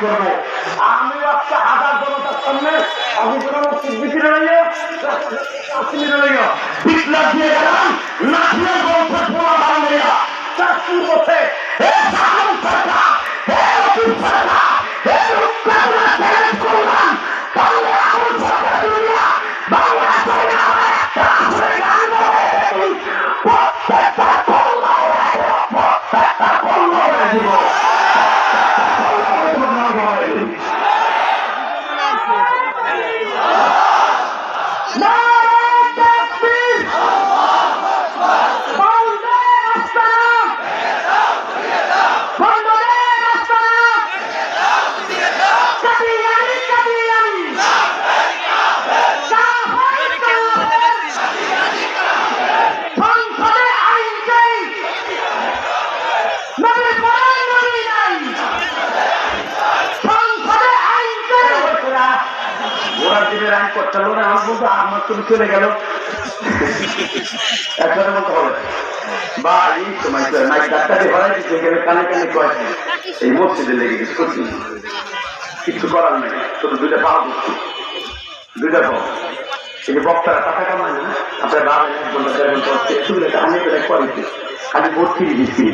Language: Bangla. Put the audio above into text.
করবো। আমি একটা হাজার জনতার সামনে আমি বিপ্লব দিয়ে গেলাম নাথিয়া বলছে পোলা বাংলা চাকরি বসে আইন করতে হলো না। আমার বলতো আমার তুমি চলে গেল একসাথে বলতে হবে বা এই সময় ডাক্তারে ভরাই দিচ্ছে কানে কানে কয় এই মসজিদে লেগে গেছে কিছু করার নেই। শুধু দুইটা পা করছি দুইটা পাও এই যে বক্তারা টাকা কামায় না আপনার বাবা 1 ঘন্টা 1.5 ঘন্টা আমি করে খালি ভর্তি দিচ্ছি।